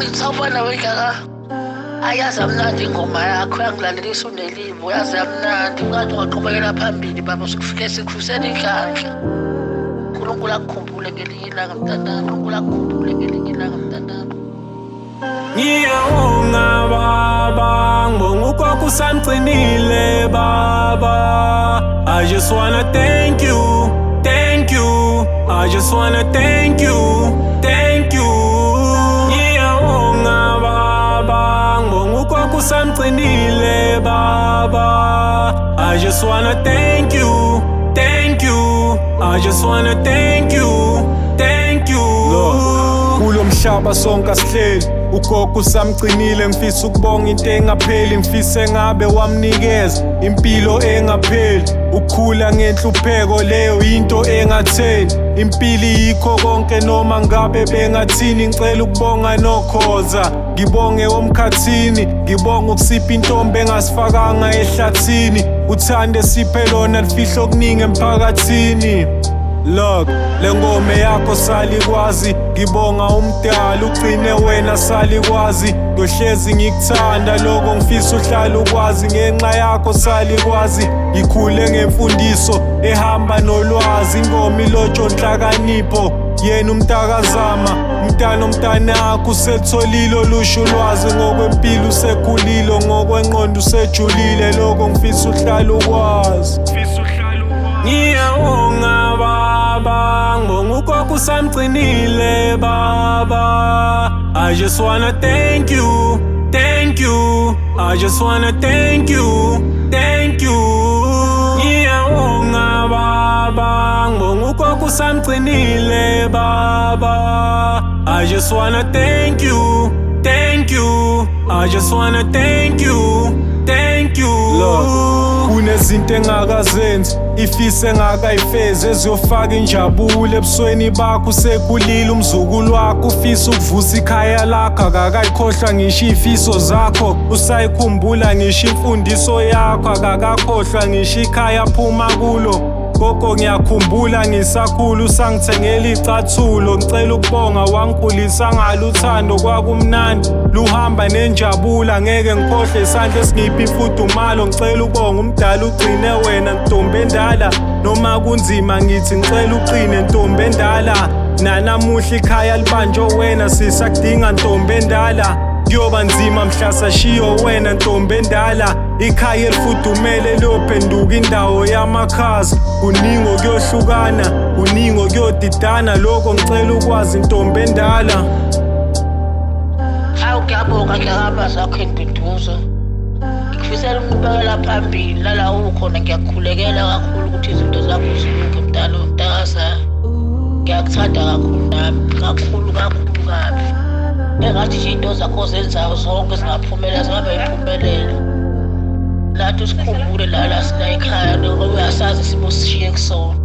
Ngithawubona wegaka. Ayazi amnandi ingoma yakho yangilalelisa unelimo, yazi amnandi ngathi ungaqhubekela phambili baba sikufike sikhusela inhlanhla. uNkulunkulu akukhumbule ngelinye ilanga mntanami, uNkulunkulu akukhumbule ngelinye ilanga mntanami. Ngiyabonga baba, ngibonga ugogo usamgcinile baba. I just wanna thank you, thank you. I just wanna thank you, thank you. Ngiyabonga baba, ngibonga ugogo usamgcinile baba. I just wanna thank you, thank you. I just wanna thank you, thank you. Kulo mhlaba sonke asihleli, ugogo usamgcinile, ngifisa ukubonga into engapheli, ngifisa engabe wamnikeza impilo engapheli. Ukukhula ngenhlupheko leyo into engatheni, impilo yikho konke noma ngabe bengathini. Ngicela ukubonga nokhoza, ngibonge omkhathini, ngibonga ukusipha intombi engasifakanga ehlathini. Uthande siphe lona lifihlo okuningi emphakathini. Look, le ngoma yakho salikwazi, ngibonga umdala ugcine wena salikwazi. Ngiyohlezi ngikuthanda lokho ngifisa uhlale ukwazi, ngenxa yakho salikwazi. Ngikhule ngemfundiso ehamba nolwazi, ingoma ilotsho nhlakanipho yena umntakazama. Umntanakho usetholile olusha ulwazi, ngokwempilo usekhulile, ngokwengqondo usejulile. Lokho ngifisa uhlale ukwazi. Ngiyabonga baba, ngibonga ugogo usamgcinile baba. I just wanna thank you, thank you. I just wanna thank you, thank you. Ngiyabonga baba, ngibonga ugogo usamgcinile baba. I just wanna thank you, thank you. I just wanna thank you, thank you. Kunezinto engakazenzi, ifise engakayifezi, eziyofaka injabulo ebusweni bakho. Usekhulile umzukulu wakho, ufisa ukuvusa ikhaya lakho, akakayikhohlwa ngisho ifiso zakho. Usayikhumbula ngisho imfundiso yakho, akakakhohlwa ngisho ikhaya aphuma kulo. Gogo ngiyakhumbula ngisakhula, usangithengela icathulo. Ngicela ukubonga wangikhulisa ngalo uthando, kwakumnandi luhamba nenjabula. Ngeke ngikhohle isandla esingipha imfudumalo. Ngicela ukubonga umdala ugcine wena ntombi endala, noma kunzima ngithi ngicela uqine ntombi endala. Nanamuhla ikhaya libanjwe wena, sisakudinga ntombi endala. Kuyoba nzima mhla sashiyo wena ntombi endala. Ikhaya elifudumele liyophenduka indawo yamakhaza. Kuningi okuyohlukana, kuningi okuyodidana, lokho ngicela ukwazi ntombi endala. Hawu ngiyabonga ngiyahamba zakho enduduzo. Ngikufisela ukuqhubekela phambili lala ukhona. Ngiyakukhulekela kakhulu ukuthi izinto zakho zilunge mntana omntakazana. Ngiyakuthanda kakhulu nami, kakhulu kakhulu kabi. Engathi nje into zakho zenzayo zonke zingaphumela, zingabe yimpumelelo. Lathi usikhumbule lala sila ekhaya, noma uyasazi isimo sishiye kusona.